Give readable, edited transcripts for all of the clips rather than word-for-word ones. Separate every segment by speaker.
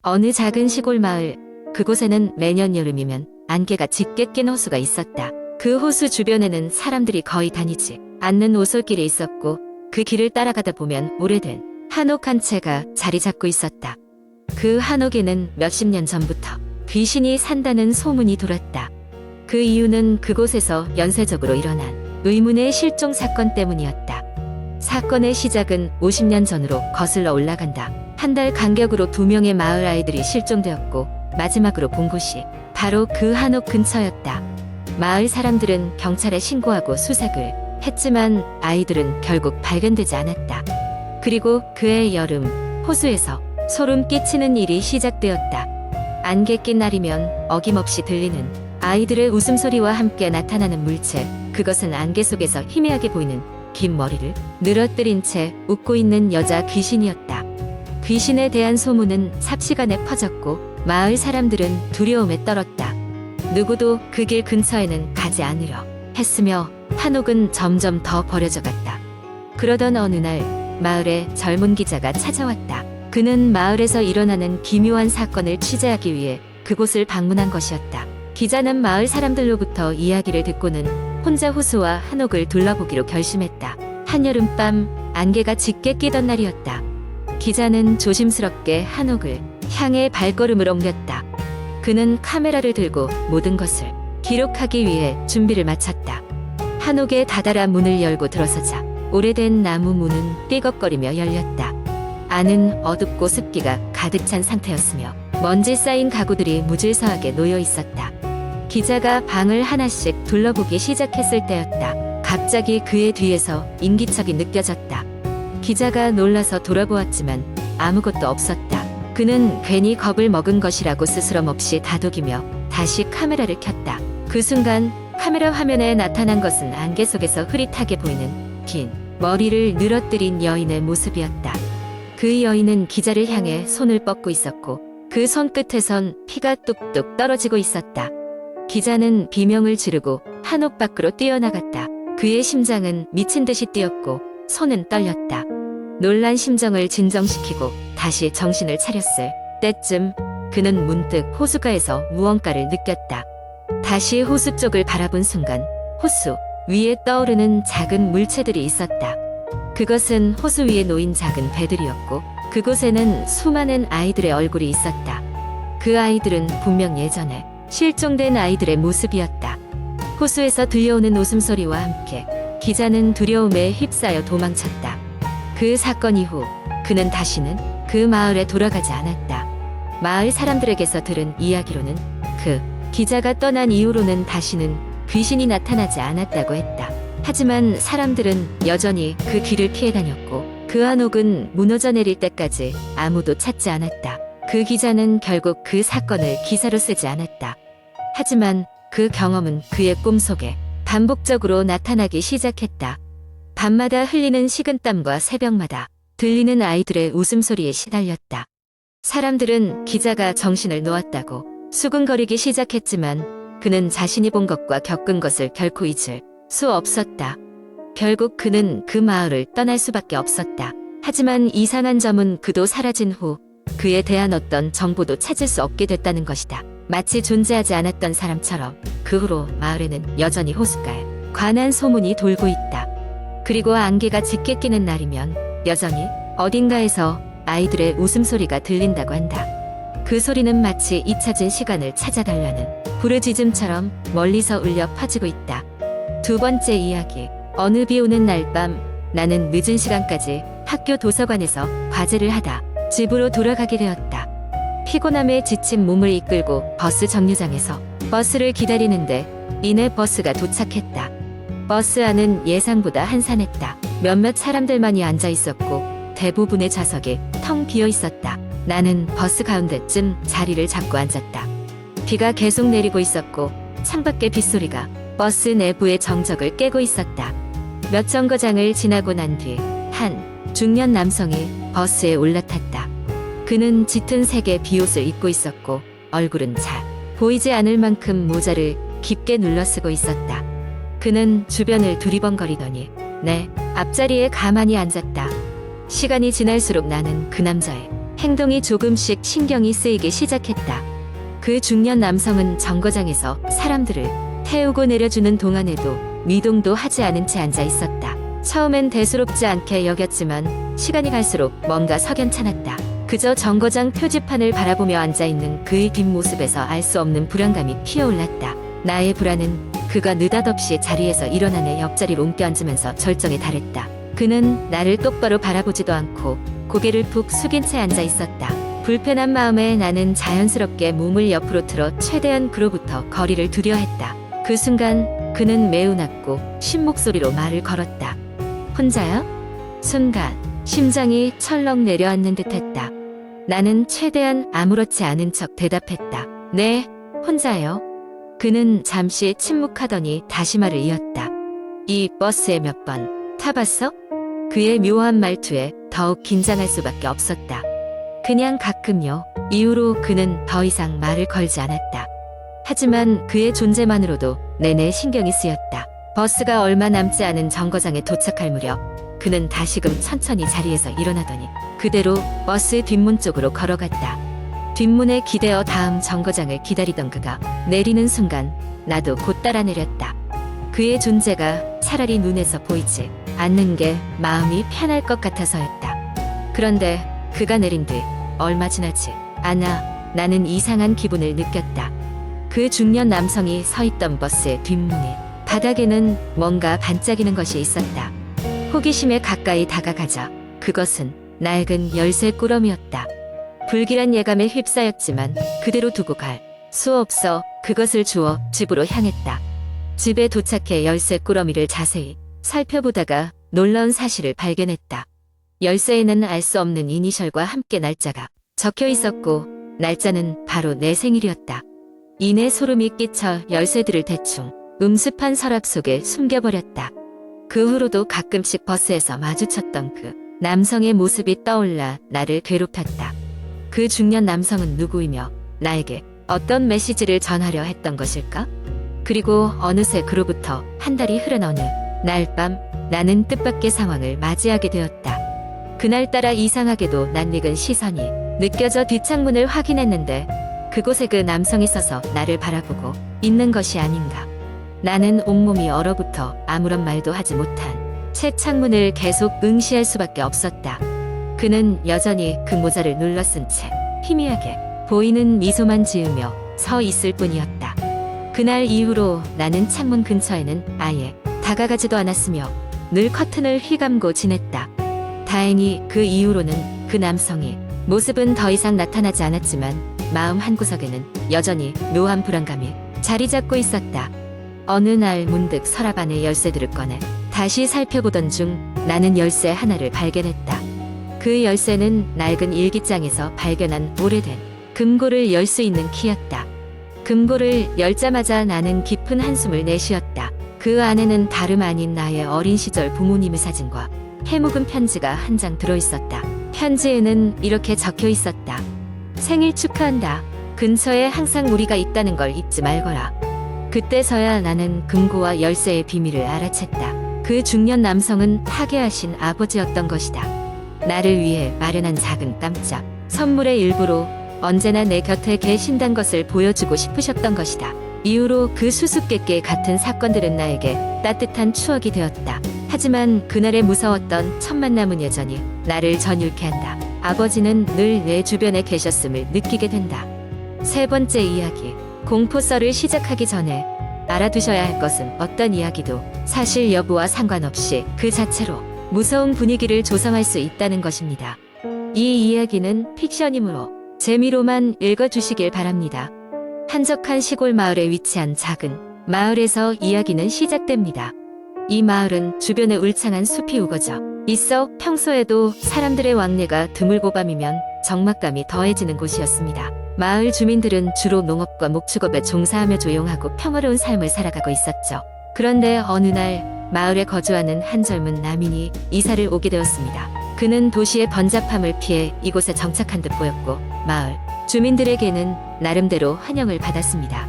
Speaker 1: 어느 작은 시골 마을, 그곳에는 매년 여름이면 안개가 짙게 낀 호수가 있었다. 그 호수 주변에는 사람들이 거의 다니지 않는 오솔길이 있었고 그 길을 따라가다 보면 오래된 한옥 한 채가 자리 잡고 있었다. 그 한옥에는 몇십 년 전부터 귀신이 산다는 소문이 돌았다. 그 이유는 그곳에서 연쇄적으로 일어난 의문의 실종 사건 때문이었다. 사건의 시작은 50년 전으로 거슬러 올라간다. 한 달 간격으로 2명의 마을 아이들이 실종되었고 마지막으로 본 곳이 바로 그 한옥 근처였다. 마을 사람들은 경찰에 신고하고 수색을 했지만 아이들은 결국 발견되지 않았다. 그리고 그해 여름, 호수에서 소름 끼치는 일이 시작되었다. 안개 낀 날이면 어김없이 들리는 아이들의 웃음소리와 함께 나타나는 물체, 그것은 안개 속에서 희미하게 보이는 긴 머리를 늘어뜨린 채 웃고 있는 여자 귀신이었다. 귀신에 대한 소문은 삽시간에 퍼졌고 마을 사람들은 두려움에 떨었다. 누구도 그 길 근처에는 가지 않으려 했으며 한옥은 점점 더 버려져 갔다. 그러던 어느 날 마을에 젊은 기자가 찾아왔다. 그는 마을에서 일어나는 기묘한 사건을 취재하기 위해 그곳을 방문한 것이었다. 기자는 마을 사람들로부터 이야기를 듣고는 혼자 호수와 한옥을 둘러보기로 결심했다. 한여름밤 안개가 짙게 끼던 날이었다. 기자는 조심스럽게 한옥을 향해 발걸음을 옮겼다. 그는 카메라를 들고 모든 것을 기록하기 위해 준비를 마쳤다. 한옥에 다다라 문을 열고 들어서자 오래된 나무 문은 삐걱거리며 열렸다. 안은 어둡고 습기가 가득 찬 상태였으며 먼지 쌓인 가구들이 무질서하게 놓여 있었다. 기자가 방을 하나씩 둘러보기 시작했을 때였다. 갑자기 그의 뒤에서 인기척이 느껴졌다. 기자가 놀라서 돌아보았지만 아무것도 없었다. 그는 괜히 겁을 먹은 것이라고 스스럼 없이 다독이며 다시 카메라를 켰다. 그 순간 카메라 화면에 나타난 것은 안개 속에서 흐릿하게 보이는 긴 머리를 늘어뜨린 여인의 모습이었다. 그 여인은 기자를 향해 손을 뻗고 있었고 그 손끝에선 피가 뚝뚝 떨어지고 있었다. 기자는 비명을 지르고 한옥 밖으로 뛰어나갔다. 그의 심장은 미친 듯이 뛰었고 손은 떨렸다. 놀란 심정을 진정시키고 다시 정신을 차렸을 때쯤 그는 문득 호수가에서 무언가를 느꼈다. 다시 호수 쪽을 바라본 순간 호수 위에 떠오르는 작은 물체들이 있었다. 그것은 호수 위에 놓인 작은 배들이었고 그곳에는 수많은 아이들의 얼굴이 있었다. 그 아이들은 분명 예전에 실종된 아이들의 모습이었다. 호수에서 들려오는 웃음소리와 함께 기자는 두려움에 휩싸여 도망쳤다. 그 사건 이후 그는 다시는 그 마을에 돌아가지 않았다. 마을 사람들에게서 들은 이야기로는 그 기자가 떠난 이후로는 다시는 귀신이 나타나지 않았다고 했다. 하지만 사람들은 여전히 그 길을 피해 다녔고 그 한옥은 무너져 내릴 때까지 아무도 찾지 않았다. 그 기자는 결국 그 사건을 기사로 쓰지 않았다. 하지만 그 경험은 그의 꿈속에 반복적으로 나타나기 시작했다. 밤마다 흘리는 식은땀과 새벽마다 들리는 아이들의 웃음소리에 시달렸다. 사람들은 기자가 정신을 놓았다고 수군거리기 시작했지만 그는 자신이 본 것과 겪은 것을 결코 잊을 수 없었다. 결국 그는 그 마을을 떠날 수밖에 없었다. 하지만 이상한 점은 그도 사라진 후 그에 대한 어떤 정보도 찾을 수 없게 됐다는 것이다. 마치 존재하지 않았던 사람처럼 그 후로 마을에는 여전히 호숫가에 관한 소문이 돌고 있다. 그리고 안개가 짙게 끼는 날이면 여전히 어딘가에서 아이들의 웃음소리가 들린다고 한다. 그 소리는 마치 잊혀진 시간을 찾아달라는 부르짖음처럼 멀리서 울려 퍼지고 있다. 두 번째 이야기. 어느 비 오는 날 밤 나는 늦은 시간까지 학교 도서관에서 과제를 하다 집으로 돌아가게 되었다. 피곤함에 지친 몸을 이끌고 버스 정류장에서 버스를 기다리는데 이내 버스가 도착했다. 버스 안은 예상보다 한산했다. 몇몇 사람들만이 앉아 있었고 대부분의 좌석이 텅 비어 있었다. 나는 버스 가운데쯤 자리를 잡고 앉았다. 비가 계속 내리고 있었고 창밖의 빗소리가 버스 내부의 정적을 깨고 있었다. 몇 정거장을 지나고 난 뒤 한 중년 남성이 버스에 올라탔다. 그는 짙은 색의 비옷을 입고 있었고 얼굴은 잘 보이지 않을 만큼 모자를 깊게 눌러 쓰고 있었다. 그는 주변을 두리번거리더니 내 앞자리에 가만히 앉았다. 시간이 지날수록 나는 그 남자의 행동이 조금씩 신경이 쓰이기 시작했다. 그 중년 남성은 정거장에서 사람들을 태우고 내려주는 동안에도 미동도 하지 않은 채 앉아 있었다. 처음엔 대수롭지 않게 여겼지만 시간이 갈수록 뭔가 석연찮았다. 그저 정거장 표지판을 바라보며 앉아있는 그의 뒷모습에서 알 수 없는 불안감이 피어올랐다. 나의 불안은 그가 느닷없이 자리에서 일어나 내 옆자리로 옮겨 앉으면서 절정에 달했다. 그는 나를 똑바로 바라보지도 않고 고개를 푹 숙인 채 앉아 있었다. 불편한 마음에 나는 자연스럽게 몸을 옆으로 틀어 최대한 그로부터 거리를 두려 했다. 그 순간 그는 매우 낮고 쉰 목소리로 말을 걸었다. 혼자야? 순간 심장이 철렁 내려앉는 듯했다. 나는 최대한 아무렇지 않은 척 대답했다. 네, 혼자요. 그는 잠시 침묵하더니 다시 말을 이었다. 이 버스에 몇 번 타봤어? 그의 묘한 말투에 더욱 긴장할 수밖에 없었다. 그냥 가끔요. 이후로 그는 더 이상 말을 걸지 않았다. 하지만 그의 존재만으로도 내내 신경이 쓰였다. 버스가 얼마 남지 않은 정거장에 도착할 무렵 그는 다시금 천천히 자리에서 일어나더니 그대로 버스 뒷문 쪽으로 걸어갔다. 뒷문에 기대어 다음 정거장을 기다리던 그가 내리는 순간 나도 곧 따라 내렸다. 그의 존재가 차라리 눈에서 보이지 않는 게 마음이 편할 것 같아서였다. 그런데 그가 내린 뒤 얼마 지나지 않아 나는 이상한 기분을 느꼈다. 그 중년 남성이 서 있던 버스의 뒷문에 바닥에는 뭔가 반짝이는 것이 있었다. 호기심에 가까이 다가가자 그것은 낡은 열쇠 꾸러미였다. 불길한 예감에 휩싸였지만 그대로 두고 갈 수 없어 그것을 주워 집으로 향했다. 집에 도착해 열쇠 꾸러미를 자세히 살펴보다가 놀라운 사실을 발견했다. 열쇠에는 알 수 없는 이니셜과 함께 날짜가 적혀 있었고 날짜는 바로 내 생일이었다. 이내 소름이 끼쳐 열쇠들을 대충 음습한 서랍 속에 숨겨버렸다. 그 후로도 가끔씩 버스에서 마주쳤던 그 남성의 모습이 떠올라 나를 괴롭혔다. 그 중년 남성은 누구이며 나에게 어떤 메시지를 전하려 했던 것일까? 그리고 어느새 그로부터 한 달이 흐른 어느 날 밤 나는 뜻밖의 상황을 맞이하게 되었다. 그날따라 이상하게도 낯익은 시선이 느껴져 뒷창문을 확인했는데 그곳에 그 남성이 서서 나를 바라보고 있는 것이 아닌가. 나는 온몸이 얼어붙어 아무런 말도 하지 못한 채 창문을 계속 응시할 수밖에 없었다. 그는 여전히 그 모자를 눌러 쓴 채 희미하게 보이는 미소만 지으며 서 있을 뿐이었다. 그날 이후로 나는 창문 근처에는 아예 다가가지도 않았으며 늘 커튼을 휘감고 지냈다. 다행히 그 이후로는 그 남성이 모습은 더 이상 나타나지 않았지만 마음 한구석에는 여전히 묘한 불안감이 자리 잡고 있었다. 어느 날 문득 서랍 안의 열쇠들을 꺼내 다시 살펴보던 중 나는 열쇠 하나를 발견했다. 그 열쇠는 낡은 일기장에서 발견한 오래된 금고를 열 수 있는 키였다. 금고를 열자마자 나는 깊은 한숨을 내쉬었다. 그 안에는 다름 아닌 나의 어린 시절 부모님의 사진과 해묵은 편지가 한 장 들어있었다. 편지에는 이렇게 적혀 있었다. 생일 축하한다. 근처에 항상 우리가 있다는 걸 잊지 말거라. 그때서야 나는 금고와 열쇠의 비밀을 알아챘다. 그 중년 남성은 타계하신 아버지였던 것이다. 나를 위해 마련한 작은 깜짝 선물의 일부로 언제나 내 곁에 계신단 것을 보여주고 싶으셨던 것이다. 이후로 그 수수께끼 같은 사건들은 나에게 따뜻한 추억이 되었다. 하지만 그날의 무서웠던 첫 만남은 여전히 나를 전율케 한다. 아버지는 늘 내 주변에 계셨음을 느끼게 된다. 세 번째 이야기. 공포썰을 시작하기 전에 알아두셔야 할 것은 어떤 이야기도 사실 여부와 상관없이 그 자체로 무서운 분위기를 조성할 수 있다는 것입니다. 이 이야기는 픽션이므로 재미로만 읽어주시길 바랍니다. 한적한 시골 마을에 위치한 작은 마을에서 이야기는 시작됩니다. 이 마을은 주변에 울창한 숲이 우거져 있어 평소에도 사람들의 왕래가 드물고 밤이면 적막감이 더해지는 곳이었습니다. 마을 주민들은 주로 농업과 목축업에 종사하며 조용하고 평화로운 삶을 살아가고 있었죠. 그런데 어느 날 마을에 거주하는 한 젊은 남인이 이사를 오게 되었습니다. 그는 도시의 번잡함을 피해 이곳에 정착한 듯 보였고 마을 주민들에게는 나름대로 환영을 받았습니다.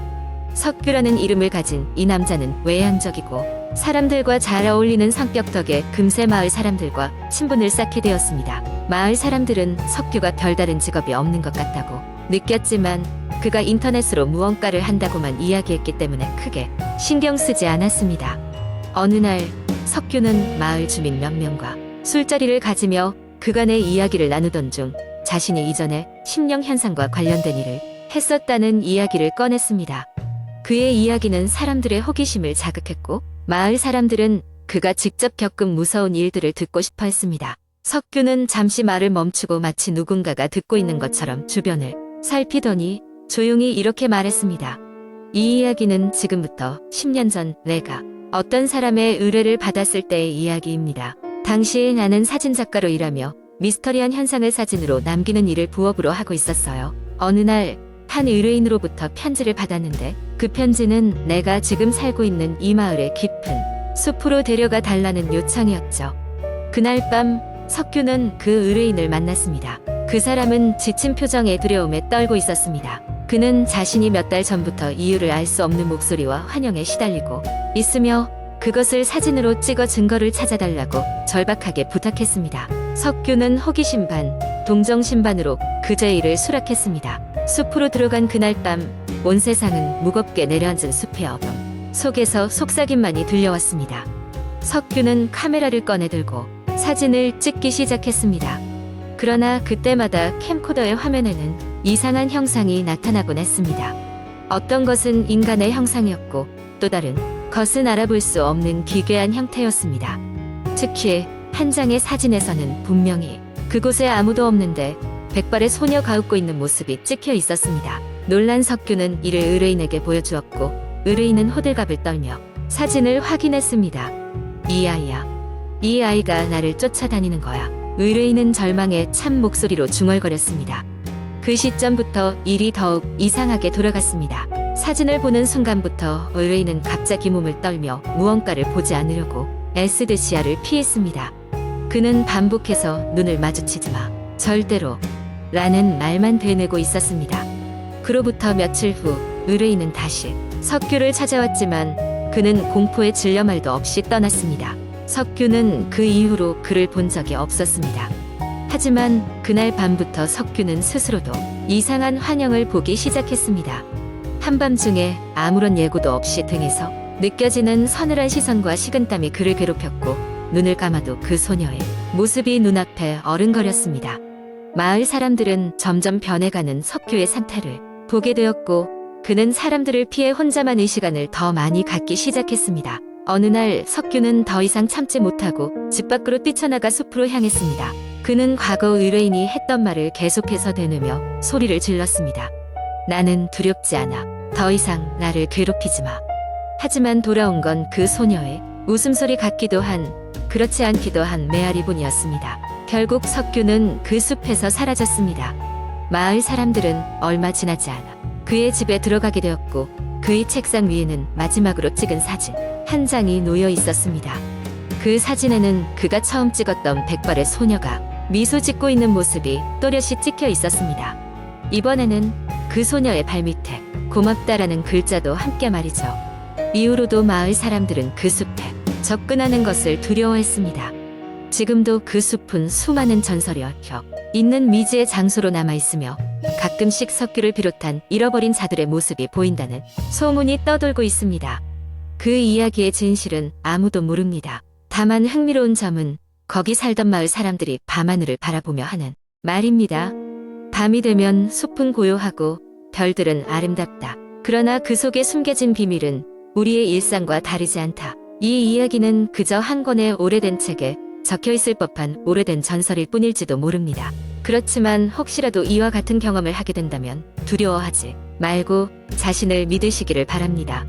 Speaker 1: 석규라는 이름을 가진 이 남자는 외향적이고 사람들과 잘 어울리는 성격 덕에 금세 마을 사람들과 친분을 쌓게 되었습니다. 마을 사람들은 석규가 별다른 직업이 없는 것 같다고 느꼈지만 그가 인터넷으로 무언가를 한다고만 이야기했기 때문에 크게 신경 쓰지 않았습니다. 어느 날 석규는 마을 주민 몇 명과 술자리를 가지며 그간의 이야기를 나누던 중 자신이 이전에 심령 현상과 관련된 일을 했었다는 이야기를 꺼냈습니다. 그의 이야기는 사람들의 호기심을 자극했고 마을 사람들은 그가 직접 겪은 무서운 일들을 듣고 싶어 했습니다. 석규는 잠시 말을 멈추고 마치 누군가가 듣고 있는 것처럼 주변을 살피더니 조용히 이렇게 말했습니다. 이 이야기는 지금부터 10년 전 내가 어떤 사람의 의뢰를 받았을 때의 이야기입니다. 당시에 나는 사진작가로 일하며 미스터리한 현상을 사진으로 남기는 일을 부업으로 하고 있었어요. 어느 날 한 의뢰인으로부터 편지를 받았는데 그 편지는 내가 지금 살고 있는 이 마을의 깊은 숲으로 데려가 달라는 요청이었죠. 그날 밤 석규는 그 의뢰인을 만났습니다. 그 사람은 지친 표정에 두려움에 떨고 있었습니다. 그는 자신이 몇 달 전부터 이유를 알 수 없는 목소리와 환영에 시달리고 있으며 그것을 사진으로 찍어 증거를 찾아달라고 절박하게 부탁했습니다. 석규는 호기심 반, 동정심 반으로 그 제의를 수락했습니다. 숲으로 들어간 그날 밤 온 세상은 무겁게 내려앉은 숲의 어둠 속에서 속삭임만이 들려왔습니다. 석규는 카메라를 꺼내들고 사진을 찍기 시작했습니다. 그러나 그때마다 캠코더의 화면에는 이상한 형상이 나타나곤 했습니다. 어떤 것은 인간의 형상이었고 또 다른 것은 알아볼 수 없는 기괴한 형태였습니다. 특히 한 장의 사진에서는 분명히 그곳에 아무도 없는데 백발의 소녀가 웃고 있는 모습이 찍혀 있었습니다. 놀란 석규는 이를 의뢰인에게 보여주었고 의뢰인은 호들갑을 떨며 사진을 확인했습니다. 이 아이야. 이 아이가 나를 쫓아다니는 거야. 의뢰인은 절망에 찬 목소리로 중얼거렸습니다. 그 시점부터 일이 더욱 이상하게 돌아갔습니다. 사진을 보는 순간부터 의뢰인은 갑자기 몸을 떨며 무언가를 보지 않으려고 애쓰듯 시야를 피했습니다. 그는 반복해서 눈을 마주치지 마. 절대로. 라는 말만 되뇌고 있었습니다. 그로부터 며칠 후 의뢰인은 다시 석규를 찾아왔지만 그는 공포에 질려 말도 없이 떠났습니다. 석규는 그 이후로 그를 본 적이 없었습니다. 하지만 그날 밤부터 석규는 스스로도 이상한 환영을 보기 시작했습니다. 한밤중에 아무런 예고도 없이 등에서 느껴지는 서늘한 시선과 식은땀이 그를 괴롭혔고 눈을 감아도 그 소녀의 모습이 눈앞에 어른거렸습니다. 마을 사람들은 점점 변해가는 석규의 상태를 보게 되었고 그는 사람들을 피해 혼자만의 시간을 더 많이 갖기 시작했습니다. 어느 날 석규는 더 이상 참지 못하고 집 밖으로 뛰쳐나가 숲으로 향했습니다. 그는 과거 의뢰인이 했던 말을 계속해서 되뇌며 소리를 질렀습니다. 나는 두렵지 않아. 더 이상 나를 괴롭히지 마. 하지만 돌아온 건 그 소녀의 웃음소리 같기도 한 그렇지 않기도 한 메아리뿐이었습니다. 결국 석규는 그 숲에서 사라졌습니다. 마을 사람들은 얼마 지나지 않아 그의 집에 들어가게 되었고 그의 책상 위에는 마지막으로 찍은 사진 한 장이 놓여 있었습니다. 그 사진에는 그가 처음 찍었던 백발의 소녀가 미소 짓고 있는 모습이 또렷이 찍혀 있었습니다. 이번에는 그 소녀의 발밑에 고맙다라는 글자도 함께 말이죠. 이후로도 마을 사람들은 그 숲에 접근하는 것을 두려워했습니다. 지금도 그 숲은 수많은 전설이 얽혀 있는 미지의 장소로 남아있으며 가끔씩 석규를 비롯한 잃어버린 자들의 모습이 보인다는 소문이 떠돌고 있습니다. 그 이야기의 진실은 아무도 모릅니다. 다만 흥미로운 점은 거기 살던 마을 사람들이 밤하늘을 바라보며 하는 말입니다. 밤이 되면 숲은 고요하고 별들은 아름답다. 그러나 그 속에 숨겨진 비밀은 우리의 일상과 다르지 않다. 이 이야기는 그저 한 권의 오래된 책에 적혀있을 법한 오래된 전설일 뿐일지도 모릅니다. 그렇지만 혹시라도 이와 같은 경험을 하게 된다면 두려워하지 말고 자신을 믿으시기를 바랍니다.